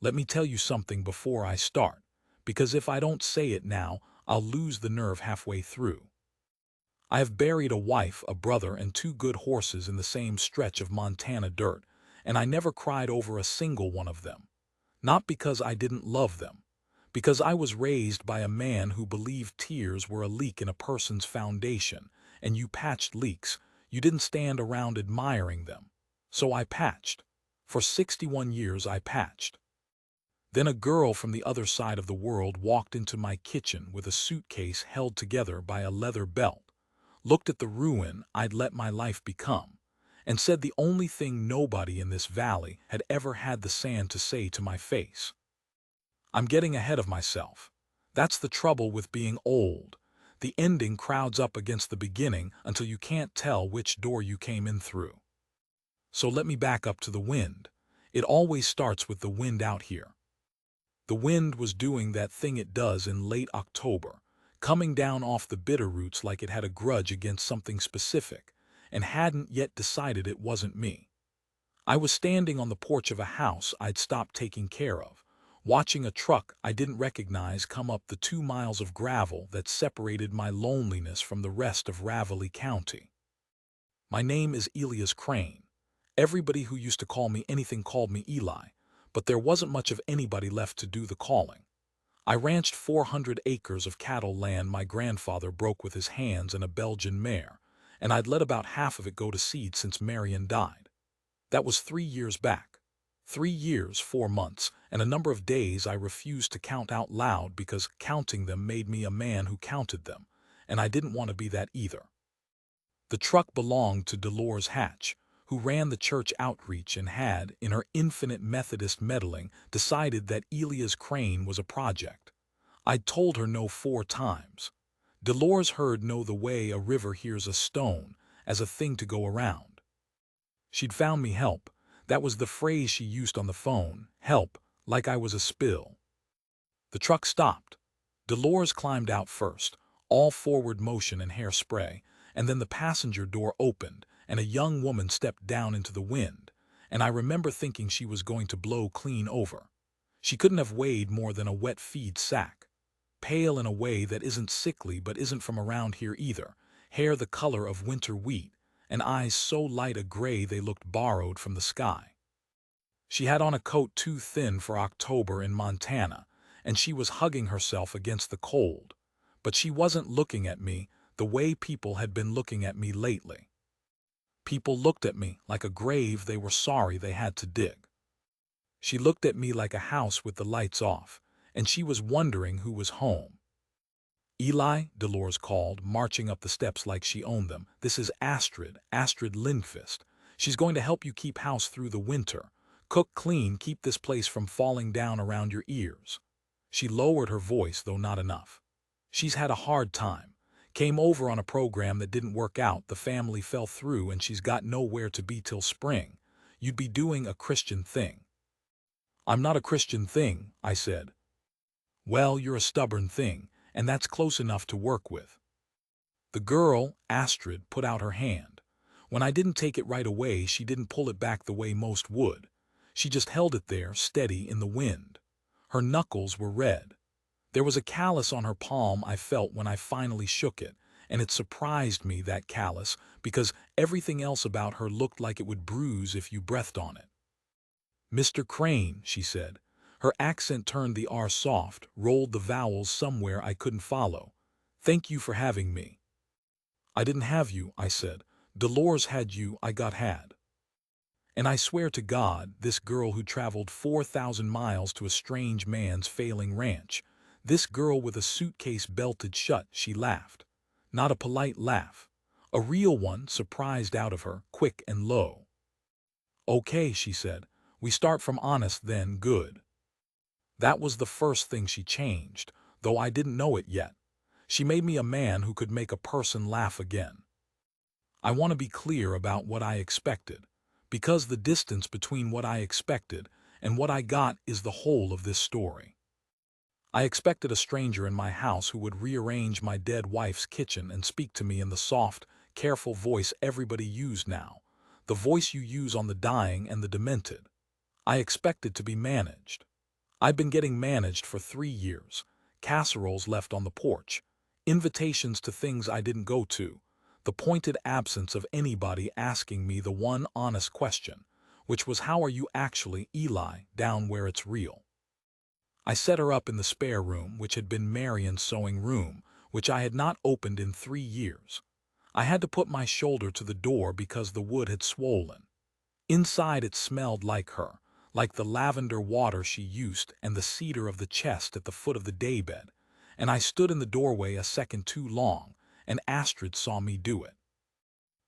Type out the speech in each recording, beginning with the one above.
Let me tell you something before I start, because if I don't say it now, I'll lose the nerve halfway through. I have buried a wife, a brother, and two good horses in the same stretch of Montana dirt, and I never cried over a single one of them. Not because I didn't love them, because I was raised by a man who believed tears were a leak in a person's foundation, and you patched leaks. You didn't stand around admiring them. So I patched. For 61 years I patched. Then a girl from the other side of the world walked into my kitchen with a suitcase held together by a leather belt, looked at the ruin I'd let my life become, and said the only thing nobody in this valley had ever had the sand to say to my face. I'm getting ahead of myself. That's the trouble with being old. The ending crowds up against the beginning until you can't tell which door you came in through. So let me back up to the wind. It always starts with the wind out here. The wind was doing that thing it does in late October, coming down off the Bitterroots like it had a grudge against something specific, and hadn't yet decided it wasn't me. I was standing on the porch of a house I'd stopped taking care of, watching a truck I didn't recognize come up the 2 miles of gravel that separated my loneliness from the rest of Ravalli County. My name is Elias Crane. Everybody who used to call me anything called me Eli, but there wasn't much of anybody left to do the calling. I ranched 400 acres of cattle land my grandfather broke with his hands and a Belgian mare, and I'd let about half of it go to seed since Marion died. That was 3 years back. 3 years, 4 months, and a number of days I refused to count out loud because counting them made me a man who counted them, and I didn't want to be that either. The truck belonged to Dolores Hatch, who ran the church outreach and had, in her infinite Methodist meddling, decided that Elias Crane was a project. I'd told her no 4 times. Dolores heard no the way a river hears a stone, as a thing to go around. She'd found me help. That was the phrase she used on the phone, help, like I was a spill. The truck stopped. Dolores climbed out first, all forward motion and hairspray, and then the passenger door opened, and a young woman stepped down into the wind, and I remember thinking she was going to blow clean over. She couldn't have weighed more than a wet feed sack. Pale in a way that isn't sickly but isn't from around here either, hair the color of winter wheat, and eyes so light a gray they looked borrowed from the sky. She had on a coat too thin for October in Montana, and she was hugging herself against the cold. But she wasn't looking at me the way people had been looking at me lately. People looked at me like a grave they were sorry they had to dig. She looked at me like a house with the lights off, and she was wondering who was home. Eli, Dolores called, marching up the steps like she owned them. This is Astrid Lindqvist. She's going to help you keep house through the winter. Cook clean, keep this place from falling down around your ears. She lowered her voice, though not enough. She's had a hard time. Came over on a program that didn't work out, the family fell through, and she's got nowhere to be till spring. You'd be doing a Christian thing. I'm not a Christian thing, I said. Well, you're a stubborn thing, and that's close enough to work with. The girl, Astrid, put out her hand. When I didn't take it right away, she didn't pull it back the way most would. She just held it there, steady in the wind. Her knuckles were red. There was a callus on her palm I felt when I finally shook it, and it surprised me, that callus, because everything else about her looked like it would bruise if you breathed on it. Mr. Crane, she said. Her accent turned the R soft, rolled the vowels somewhere I couldn't follow. Thank you for having me. I didn't have you, I said. Dolores had you, I got had. And I swear to God, this girl who traveled 4,000 miles to a strange man's failing ranch, this girl with a suitcase belted shut, she laughed. Not a polite laugh. A real one, surprised out of her, quick and low. Okay, she said. We start from honest then, good. That was the first thing she changed, though I didn't know it yet. She made me a man who could make a person laugh again. I want to be clear about what I expected, because the distance between what I expected and what I got is the whole of this story. I expected a stranger in my house who would rearrange my dead wife's kitchen and speak to me in the soft, careful voice everybody used now, the voice you use on the dying and the demented. I expected to be managed. I've been getting managed for 3 years. Casseroles left on the porch. Invitations to things I didn't go to. The pointed absence of anybody asking me the one honest question, which was, how are you actually, Eli, down where it's real? I set her up in the spare room, which had been Marion's sewing room, which I had not opened in 3 years. I had to put my shoulder to the door because the wood had swollen. Inside it smelled like her, like the lavender water she used and the cedar of the chest at the foot of the daybed, and I stood in the doorway a second too long, and Astrid saw me do it.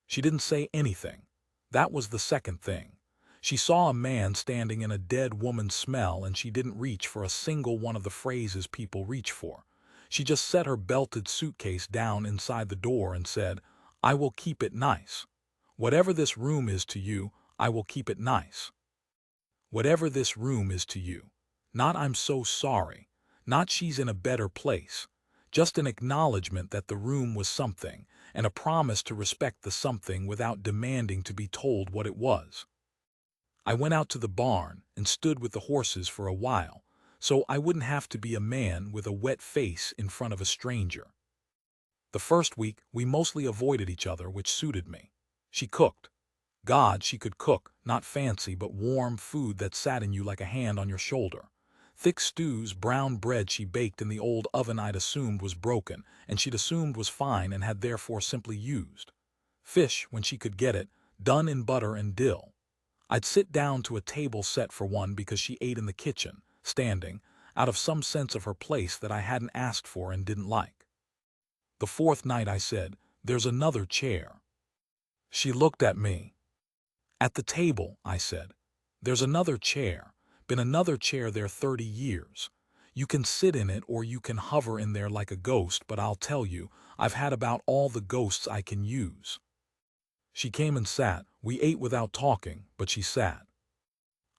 She didn't say anything. That was the second thing. She saw a man standing in a dead woman's smell, and she didn't reach for a single one of the phrases people reach for. She just set her belted suitcase down inside the door and said, "I will keep it nice. Whatever this room is to you, I will keep it nice. Whatever this room is to you. Not I'm so sorry. Not she's in a better place. Just an acknowledgement that the room was something, and a promise to respect the something without demanding to be told what it was." I went out to the barn and stood with the horses for a while, so I wouldn't have to be a man with a wet face in front of a stranger. The first week, we mostly avoided each other, which suited me. She cooked. God, she could cook, not fancy but warm food that sat in you like a hand on your shoulder. Thick stews, brown bread she baked in the old oven I'd assumed was broken, and she'd assumed was fine and had therefore simply used. Fish, when she could get it, done in butter and dill. I'd sit down to a table set for one because she ate in the kitchen, standing, out of some sense of her place that I hadn't asked for and didn't like. The fourth night I said, "There's another chair." She looked at me. "At the table," I said. "There's another chair. Been another chair there 30 years. You can sit in it or you can hover in there like a ghost, but I'll tell you, I've had about all the ghosts I can use." She came and sat. We ate without talking, but she sat.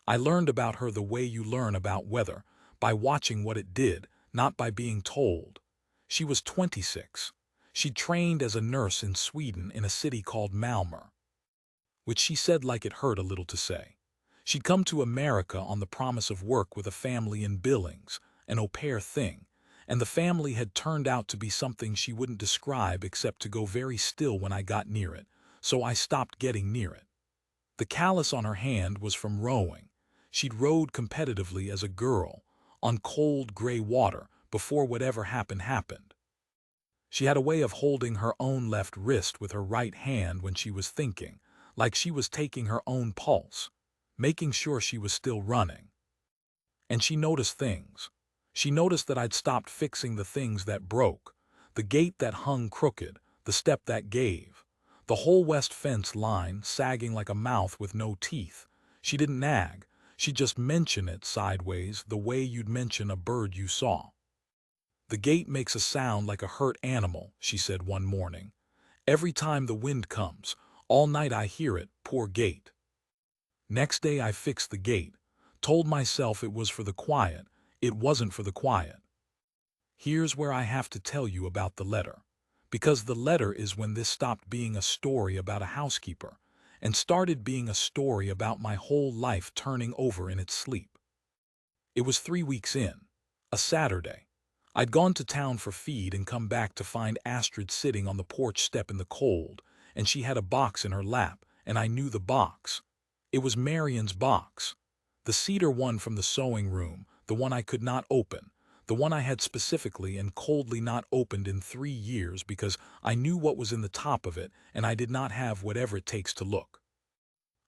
I learned about her the way you learn about weather, by watching what it did, not by being told. She was 26. She trained as a nurse in Sweden in a city called Malmö, which she said like it hurt a little to say. She'd come to America on the promise of work with a family in Billings, an au pair thing, and the family had turned out to be something she wouldn't describe except to go very still when I got near it, so I stopped getting near it. The callus on her hand was from rowing. She'd rowed competitively as a girl, on cold gray water, before whatever happened happened. She had a way of holding her own left wrist with her right hand when she was thinking, like she was taking her own pulse, making sure she was still running. And she noticed things. She noticed that I'd stopped fixing the things that broke, the gate that hung crooked, the step that gave, the whole west fence line sagging like a mouth with no teeth. She didn't nag. She'd just mention it sideways, the way you'd mention a bird you saw. "The gate makes a sound like a hurt animal," she said one morning. "Every time the wind comes, all night I hear it, poor gate." Next day I fixed the gate, told myself it was for the quiet. It wasn't for the quiet. Here's where I have to tell you about the letter, because the letter is when this stopped being a story about a housekeeper and started being a story about my whole life turning over in its sleep. It was 3 weeks in, a Saturday. I'd gone to town for feed and come back to find Astrid sitting on the porch step in the cold, and she had a box in her lap, and I knew the box. It was Marion's box. The cedar one from the sewing room, the one I could not open, the one I had specifically and coldly not opened in 3 years because I knew what was in the top of it and I did not have whatever it takes to look.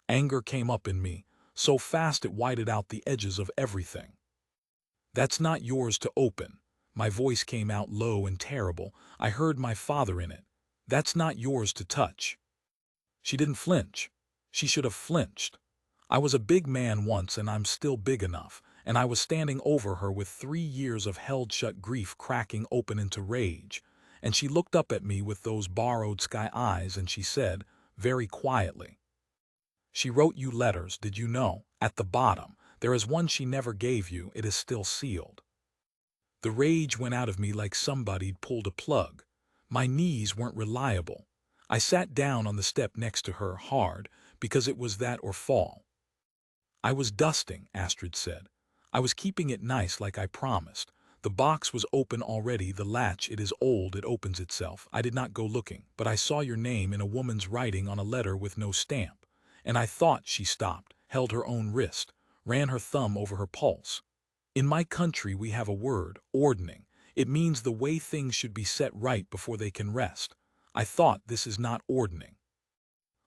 Anger came up in me, so fast it whited out the edges of everything. "That's not yours to open." My voice came out low and terrible. I heard my father in it. "That's not yours to touch." She didn't flinch. She should have flinched. I was a big man once and I'm still big enough, and I was standing over her with 3 years of held-shut grief cracking open into rage, and she looked up at me with those borrowed sky eyes and she said, very quietly, "She wrote you letters, did you know? At the bottom, there is one she never gave you. It is still sealed." The rage went out of me like somebody'd pulled a plug. My knees weren't reliable. I sat down on the step next to her hard, because it was that or fall. "I was dusting," Astrid said. I was keeping it nice like I promised. The box was open already, the latch, it is old, it opens itself. I did not go looking, but I saw your name in a woman's writing on a letter with no stamp. And I thought. She stopped, held her own wrist, ran her thumb over her pulse. In my country we have a word, ordning. It means the way things should be set right before they can rest. I thought, this is not ordning.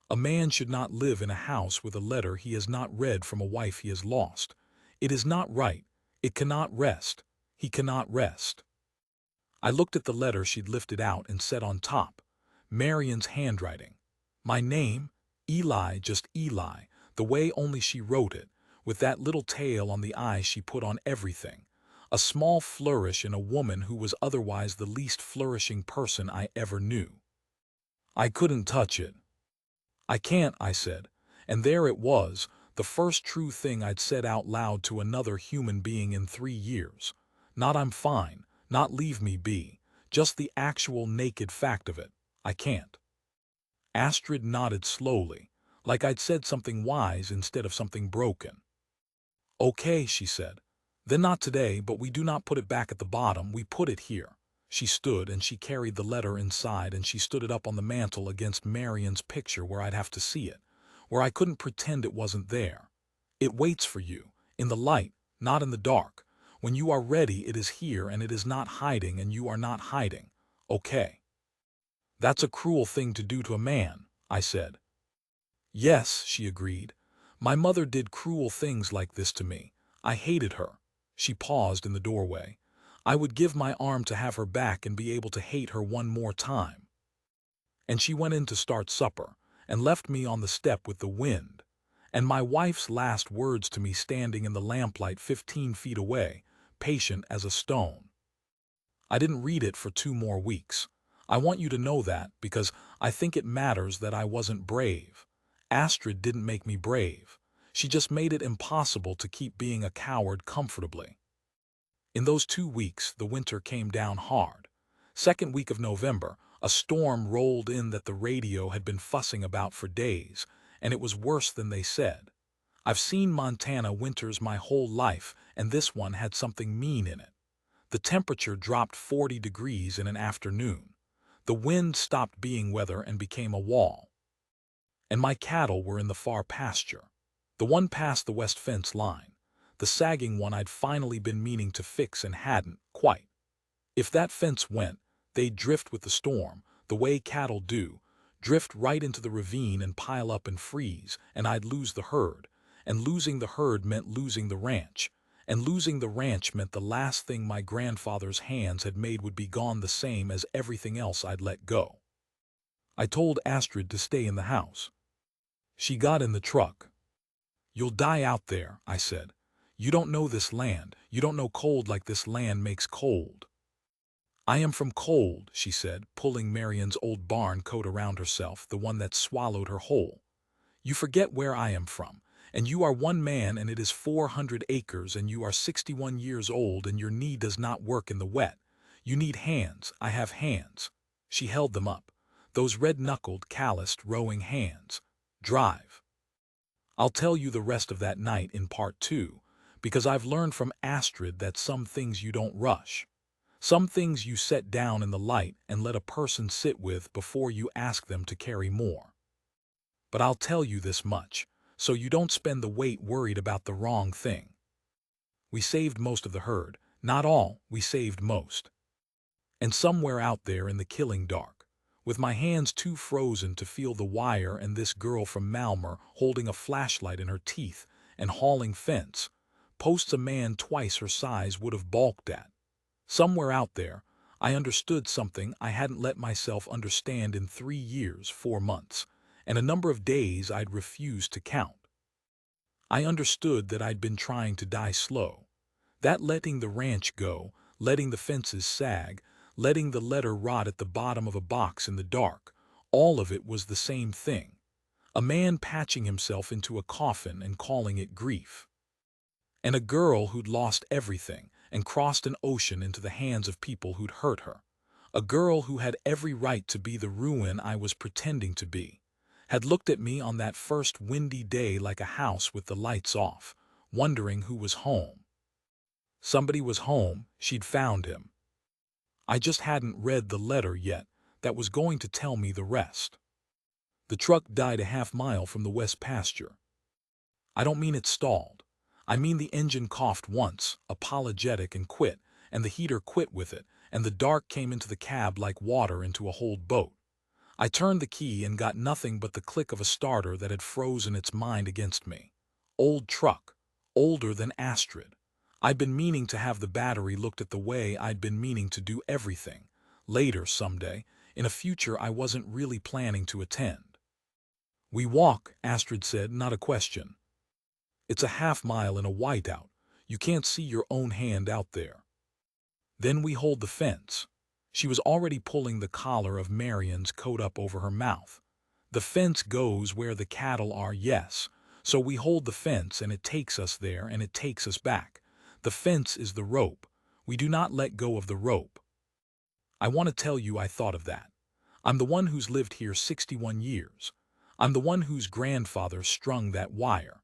A man should not live in a house with a letter he has not read from a wife he has lost. It is not right. It cannot rest. He cannot rest. I looked at the letter she'd lifted out and said on top, Marion's handwriting. My name, Eli, just Eli, the way only she wrote it, with that little tail on the eye she put on everything. A small flourish in a woman who was otherwise the least flourishing person I ever knew. I couldn't touch it. I can't, I said, and there it was, the first true thing I'd said out loud to another human being in 3 years. Not I'm fine, not leave me be, just the actual naked fact of it. I can't. Astrid nodded slowly, like I'd said something wise instead of something broken. Okay, she said. Then not today, but we do not put it back at the bottom, we put it here. She stood and she carried the letter inside and she stood it up on the mantel against Marion's picture where I'd have to see it, where I couldn't pretend it wasn't there. It waits for you, in the light, not in the dark. When you are ready, it is here and it is not hiding and you are not hiding. Okay. That's a cruel thing to do to a man, I said. Yes, she agreed. My mother did cruel things like this to me. I hated her. She paused in the doorway. I would give my arm to have her back and be able to hate her one more time. And she went in to start supper, and left me on the step with the wind, and my wife's last words to me standing in the lamplight 15 feet away, patient as a stone. I didn't read it for 2 more weeks. I want you to know that, because I think it matters that I wasn't brave. Astrid didn't make me brave. She just made it impossible to keep being a coward comfortably. In those 2 weeks, the winter came down hard. Second week of November, a storm rolled in that the radio had been fussing about for days, and it was worse than they said. I've seen Montana winters my whole life, and this one had something mean in it. The temperature dropped 40 degrees in an afternoon. The wind stopped being weather and became a wall. And my cattle were in the far pasture, the one past the west fence line. The sagging one I'd finally been meaning to fix and hadn't, quite. If that fence went, they'd drift with the storm, the way cattle do, drift right into the ravine and pile up and freeze, and I'd lose the herd. And losing the herd meant losing the ranch. And losing the ranch meant the last thing my grandfather's hands had made would be gone, the same as everything else I'd let go. I told Astrid to stay in the house. She got in the truck. You'll die out there, I said. You don't know this land. You don't know cold like this land makes cold. I am from cold, she said, pulling Marion's old barn coat around herself, the one that swallowed her whole. You forget where I am from, and you are one man and it is 400 acres and you are 61 years old and your knee does not work in the wet. You need hands. I have hands. She held them up. Those red-knuckled, calloused, rowing hands. Drive. I'll tell you the rest of that night in part 2, because I've learned from Astrid that some things you don't rush. Some things you set down in the light and let a person sit with before you ask them to carry more. But I'll tell you this much, so you don't spend the wait worried about the wrong thing. We saved most of the herd. Not all, we saved most. And somewhere out there in the killing dark, with my hands too frozen to feel the wire and this girl from Malmör holding a flashlight in her teeth and hauling fence, posts a man twice her size would have balked at. Somewhere out there, I understood something I hadn't let myself understand in 3 years, 4 months, and a number of days I'd refused to count. I understood that I'd been trying to die slow, that letting the ranch go, letting the fences sag, letting the letter rot at the bottom of a box in the dark, all of it was the same thing. A man patching himself into a coffin and calling it grief. And a girl who'd lost everything and crossed an ocean into the hands of people who'd hurt her. A girl who had every right to be the ruin I was pretending to be, had looked at me on that first windy day like a house with the lights off, wondering who was home. Somebody was home, she'd found him. I just hadn't read the letter yet that was going to tell me the rest. The truck died a half-mile from the west pasture. I don't mean it stalled. I mean the engine coughed once, apologetic, and quit, and the heater quit with it, and the dark came into the cab like water into a holed boat. I turned the key and got nothing but the click of a starter that had frozen its mind against me. Old truck. Older than Astrid. I'd been meaning to have the battery looked at the way I'd been meaning to do everything. Later, someday, in a future I wasn't really planning to attend. "We walk," Astrid said, not a question. "It's a half-mile in a whiteout. You can't see your own hand out there." Then we hold the fence. She was already pulling the collar of Marion's coat up over her mouth. The fence goes where the cattle are, yes. So we hold the fence, and it takes us there, and it takes us back. The fence is the rope. We do not let go of the rope. I want to tell you I thought of that. I'm the one who's lived here 61 years. I'm the one whose grandfather strung that wire.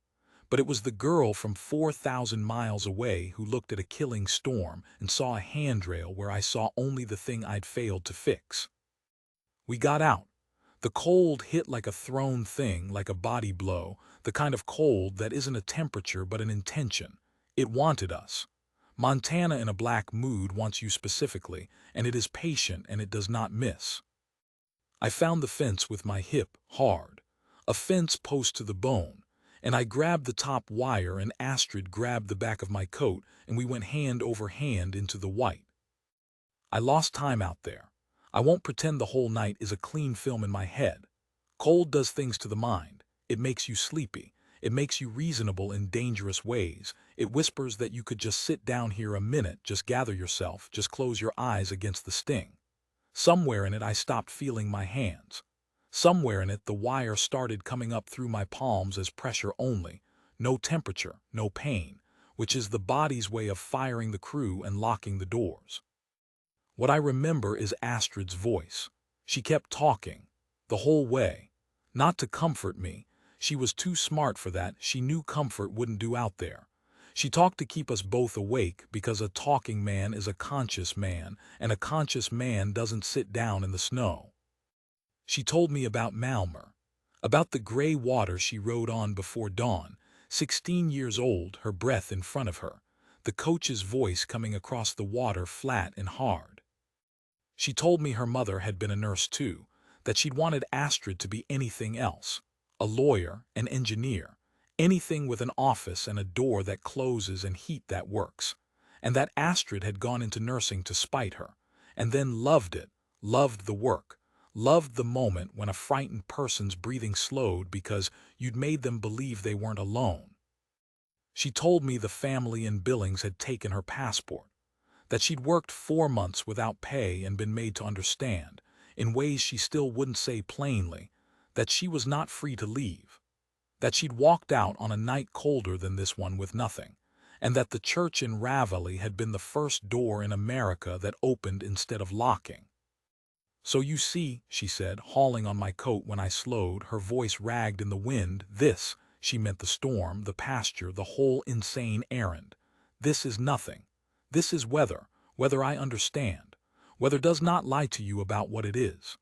But it was the girl from 4,000 miles away who looked at a killing storm and saw a handrail where I saw only the thing I'd failed to fix. We got out. The cold hit like a thrown thing, like a body blow, the kind of cold that isn't a temperature but an intention. It wanted us. Montana in a black mood wants you specifically, and it is patient and it does not miss. I found the fence with my hip, hard. A fence post to the bone. And I grabbed the top wire and Astrid grabbed the back of my coat and we went hand over hand into the white. I lost time out there. I won't pretend the whole night is a clean film in my head. Cold does things to the mind. It makes you sleepy. It makes you reasonable in dangerous ways. It whispers that you could just sit down here a minute, just gather yourself, just close your eyes against the sting. Somewhere in it I stopped feeling my hands. Somewhere in it the wire started coming up through my palms as pressure only, no temperature, no pain, which is the body's way of firing the crew and locking the doors. What I remember is Astrid's voice. She kept talking, the whole way. Not to comfort me. She was too smart for that. She knew comfort wouldn't do out there. She talked to keep us both awake because a talking man is a conscious man, and a conscious man doesn't sit down in the snow. She told me about Malmer, about the gray water she rode on before dawn, 16 years old, her breath in front of her, the coach's voice coming across the water flat and hard. She told me her mother had been a nurse too, that she'd wanted Astrid to be anything else, a lawyer, an engineer, anything with an office and a door that closes and heat that works, and that Astrid had gone into nursing to spite her, and then loved it, loved the work, loved the moment when a frightened person's breathing slowed because you'd made them believe they weren't alone. She told me the family in Billings had taken her passport, that she'd worked 4 months without pay and been made to understand, in ways she still wouldn't say plainly, that she was not free to leave, that she'd walked out on a night colder than this one with nothing, and that the church in Ravelli had been the first door in America that opened instead of locking. "So you see," she said, hauling on my coat when I slowed, her voice ragged in the wind, "this," she meant the storm, the pasture, the whole insane errand. "This is nothing. This is weather, weather I understand. Weather does not lie to you about what it is."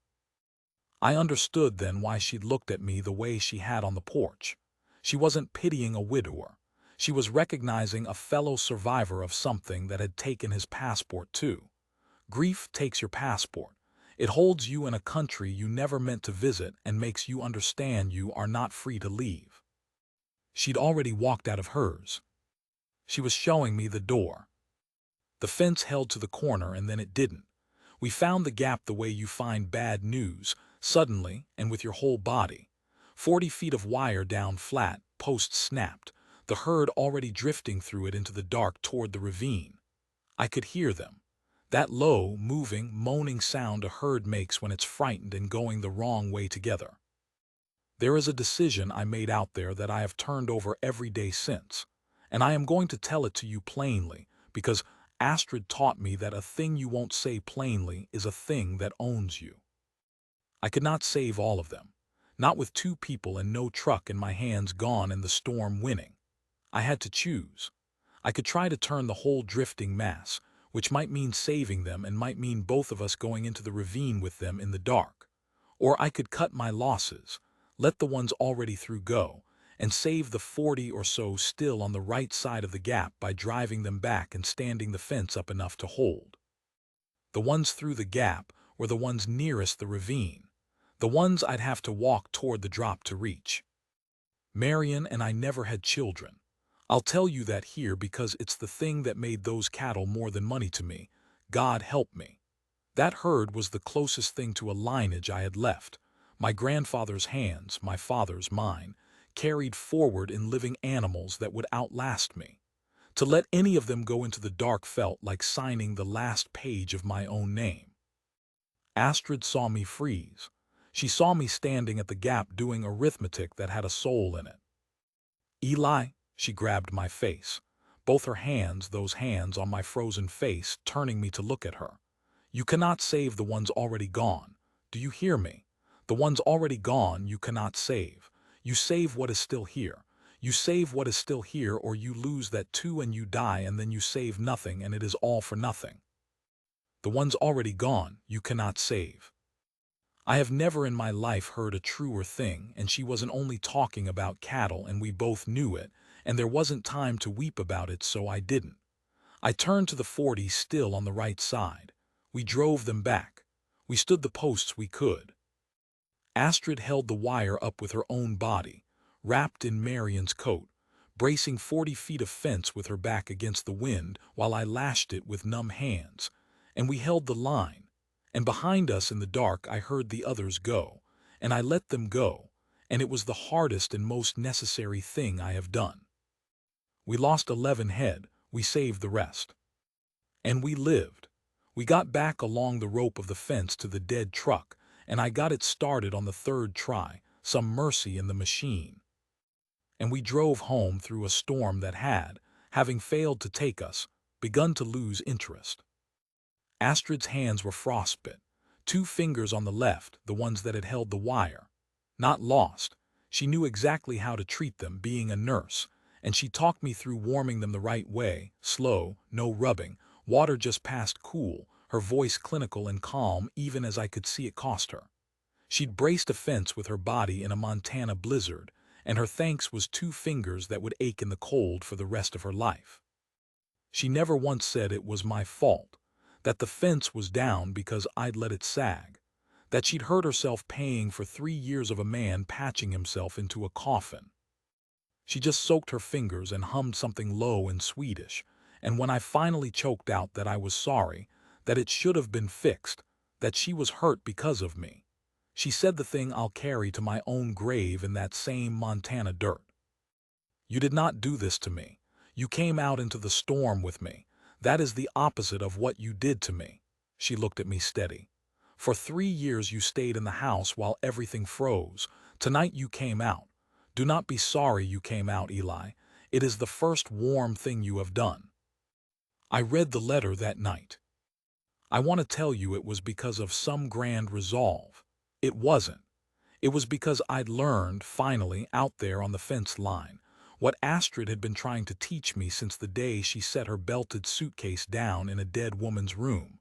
I understood then why she'd looked at me the way she had on the porch. She wasn't pitying a widower. She was recognizing a fellow survivor of something that had taken his passport too. Grief takes your passport. It holds you in a country you never meant to visit and makes you understand you are not free to leave. She'd already walked out of hers. She was showing me the door. The fence held to the corner and then it didn't. We found the gap the way you find bad news, suddenly and with your whole body. 40 feet of wire down flat, posts snapped, the herd already drifting through it into the dark toward the ravine. I could hear them. That low, moving, moaning sound a herd makes when it's frightened and going the wrong way together. There is a decision I made out there that I have turned over every day since, and I am going to tell it to you plainly, because Astrid taught me that a thing you won't say plainly is a thing that owns you. I could not save all of them, not with 2 people and no truck in my hands gone and the storm winning. I had to choose. I could try to turn the whole drifting mass, which might mean saving them and might mean both of us going into the ravine with them in the dark. Or I could cut my losses, let the ones already through go, and save the 40 or so still on the right side of the gap by driving them back and standing the fence up enough to hold. The ones through the gap were the ones nearest the ravine, the ones I'd have to walk toward the drop to reach. Marion and I never had children. I'll tell you that here because it's the thing that made those cattle more than money to me. God help me. That herd was the closest thing to a lineage I had left. My grandfather's hands, my father's, mine, carried forward in living animals that would outlast me. To let any of them go into the dark felt like signing the last page of my own name. Astrid saw me freeze. She saw me standing at the gap doing arithmetic that had a soul in it. Eli, she grabbed my face, both her hands, those hands on my frozen face, turning me to look at her. You cannot save the ones already gone. Do you hear me? The ones already gone you cannot save. You save what is still here. You save what is still here, or you lose that too and you die, and then you save nothing and it is all for nothing. The ones already gone you cannot save. I have never in my life heard a truer thing, and she wasn't only talking about cattle, and we both knew it, and there wasn't time to weep about it, so I didn't. I turned to the 40 still on the right side. We drove them back. We stood the posts we could. Astrid held the wire up with her own body, wrapped in Marion's coat, bracing 40 feet of fence with her back against the wind while I lashed it with numb hands, and we held the line. And behind us in the dark I heard the others go, and I let them go, and it was the hardest and most necessary thing I have done. We lost 11 head, we saved the rest. And we lived. We got back along the rope of the fence to the dead truck, and I got it started on the third try, some mercy in the machine. And we drove home through a storm that had, having failed to take us, begun to lose interest. Astrid's hands were frostbit, 2 fingers on the left, the ones that had held the wire. Not lost. She knew exactly how to treat them, being a nurse, and she talked me through warming them the right way, slow, no rubbing, water just past cool, her voice clinical and calm even as I could see it cost her. She'd braced a fence with her body in a Montana blizzard, and her thanks was 2 fingers that would ache in the cold for the rest of her life. She never once said it was my fault, that the fence was down because I'd let it sag, that she'd hurt herself paying for 3 years of a man patching himself into a coffin. She just soaked her fingers and hummed something low in Swedish, and when I finally choked out that I was sorry, that it should have been fixed, that she was hurt because of me, she said the thing I'll carry to my own grave in that same Montana dirt. You did not do this to me. You came out into the storm with me. That is the opposite of what you did to me. She looked at me steady. For 3 years you stayed in the house while everything froze. Tonight you came out. Do not be sorry you came out, Eli. It is the first warm thing you have done. I read the letter that night. I want to tell you it was because of some grand resolve. It wasn't. It was because I'd learned, finally, out there on the fence line, what Astrid had been trying to teach me since the day she set her belted suitcase down in a dead woman's room.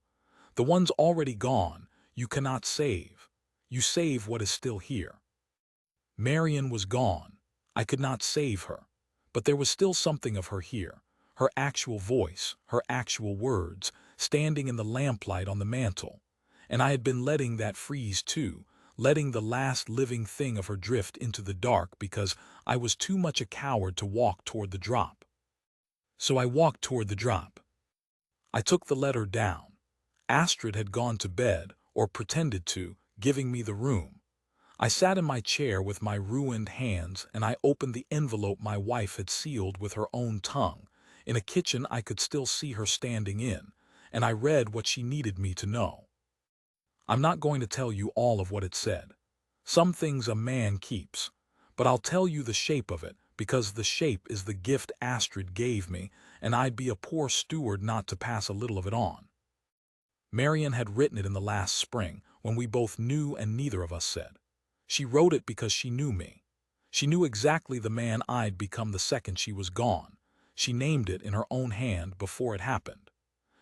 The ones already gone, you cannot save. You save what is still here. Marion was gone. I could not save her. But there was still something of her here, her actual voice, her actual words, standing in the lamplight on the mantel. And I had been letting that freeze too, letting the last living thing of her drift into the dark because I was too much a coward to walk toward the drop. So I walked toward the drop. I took the letter down. Astrid had gone to bed, or pretended to, giving me the room. I sat in my chair with my ruined hands, and I opened the envelope my wife had sealed with her own tongue. In a kitchen I could still see her standing in, and I read what she needed me to know. I'm not going to tell you all of what it said. Some things a man keeps, but I'll tell you the shape of it, because the shape is the gift Astrid gave me, and I'd be a poor steward not to pass a little of it on. Marion had written it in the last spring, when we both knew and neither of us said. She wrote it because she knew me. She knew exactly the man I'd become the second she was gone. She named it in her own hand before it happened.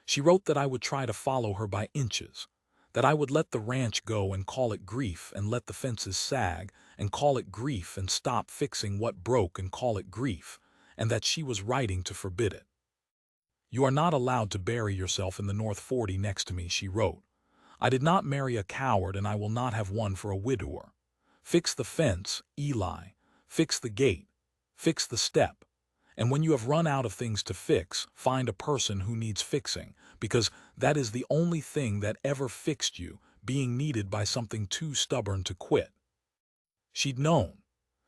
She wrote that I would try to follow her by inches, that I would let the ranch go and call it grief and let the fences sag and call it grief and stop fixing what broke and call it grief, and that she was writing to forbid it. You are not allowed to bury yourself in the North 40 next to me, she wrote. I did not marry a coward and I will not have one for a widower. Fix the fence, Eli. Fix the gate. Fix the step. And when you have run out of things to fix, find a person who needs fixing, because that is the only thing that ever fixed you, being needed by something too stubborn to quit. She'd known.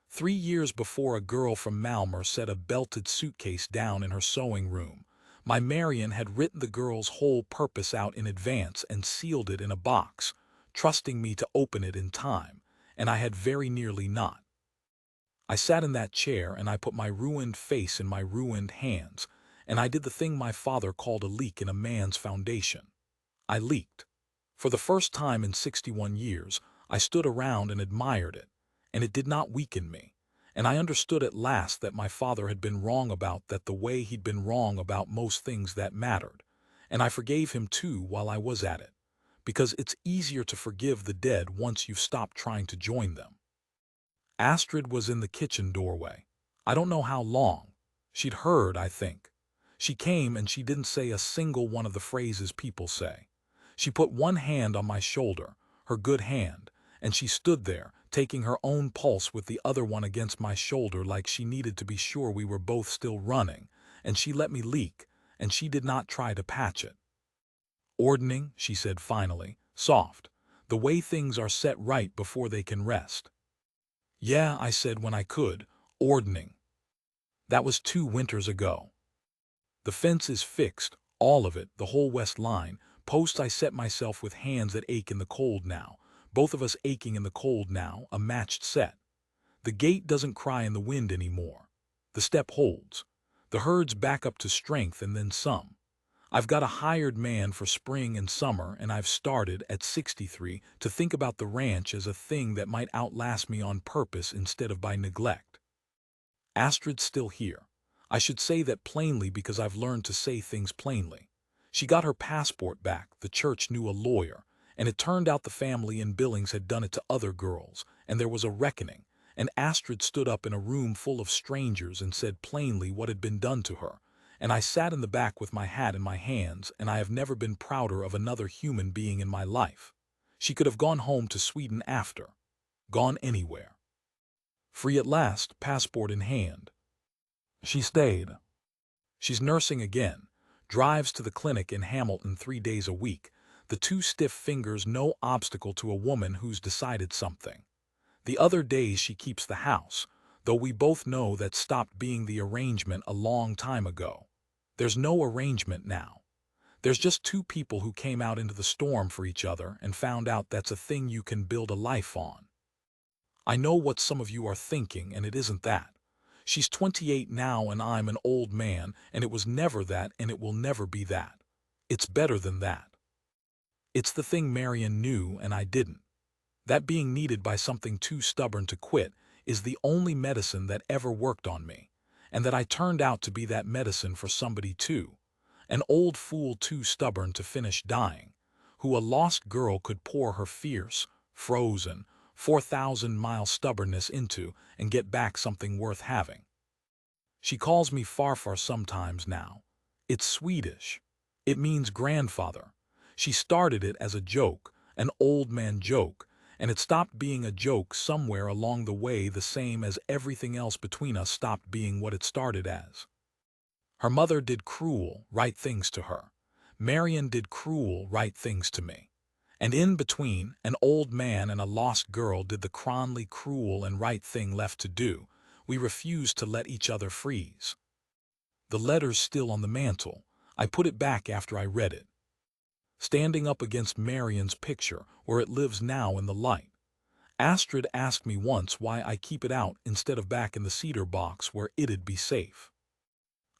3 years before, a girl from Malmö set a belted suitcase down in her sewing room. My Marion had written the girl's whole purpose out in advance and sealed it in a box, trusting me to open it in time, and I had very nearly not. I sat in that chair and I put my ruined face in my ruined hands, and I did the thing my father called a leak in a man's foundation. I leaked. For the first time in 61 years, I stood around and admired it, and it did not weaken me. And I understood at last that my father had been wrong about that the way he'd been wrong about most things that mattered. And I forgave him too while I was at it, because it's easier to forgive the dead once you've stopped trying to join them. Astrid was in the kitchen doorway. I don't know how long. She'd heard, I think. She came and she didn't say a single one of the phrases people say. She put one hand on my shoulder, her good hand, and she stood there, taking her own pulse with the other one against my shoulder like she needed to be sure we were both still running, and she let me leak, and she did not try to patch it. Ordning, she said finally, soft, the way things are set right before they can rest. Yeah, I said when I could, ordning. That was 2 winters ago. The fence is fixed, all of it, the whole west line. Post I set myself with hands that ache in the cold now, both of us aching in the cold now, a matched set. The gate doesn't cry in the wind anymore. The step holds. The herd's back up to strength and then some. I've got a hired man for spring and summer, and I've started, at 63, to think about the ranch as a thing that might outlast me on purpose instead of by neglect. Astrid's still here. I should say that plainly because I've learned to say things plainly. She got her passport back, the church knew a lawyer, and it turned out the family in Billings had done it to other girls, and there was a reckoning, and Astrid stood up in a room full of strangers and said plainly what had been done to her. And I sat in the back with my hat in my hands, and I have never been prouder of another human being in my life. She could have gone home to Sweden after. Gone anywhere. Free at last, passport in hand. She stayed. She's nursing again, drives to the clinic in Hamilton 3 days a week, the 2 stiff fingers no obstacle to a woman who's decided something. The other days she keeps the house, though we both know that stopped being the arrangement a long time ago. There's no arrangement now. There's just 2 people who came out into the storm for each other and found out that's a thing you can build a life on. I know what some of you are thinking, and it isn't that. She's 28 now and I'm an old man, and it was never that and it will never be that. It's better than that. It's the thing Marion knew and I didn't. That being needed by something too stubborn to quit is the only medicine that ever worked on me, and that I turned out to be that medicine for somebody too. An old fool too stubborn to finish dying, who a lost girl could pour her fierce, frozen, 4,000-mile stubbornness into and get back something worth having. She calls me Farfar sometimes now. It's Swedish. It means grandfather. She started it as a joke, an old man joke, and it stopped being a joke somewhere along the way, the same as everything else between us stopped being what it started as. Her mother did cruel, right things to her. Marion did cruel, right things to me. And in between, an old man and a lost girl did the cronly cruel and right thing left to do. We refused to let each other freeze. The letter's still on the mantel. I put it back after I read it. Standing up against Marion's picture, where it lives now in the light. Astrid asked me once why I keep it out instead of back in the cedar box where it'd be safe.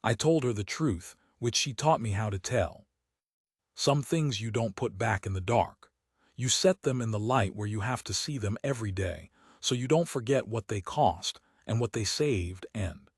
I told her the truth, which she taught me how to tell. Some things you don't put back in the dark. You set them in the light where you have to see them every day, so you don't forget what they cost and what they saved and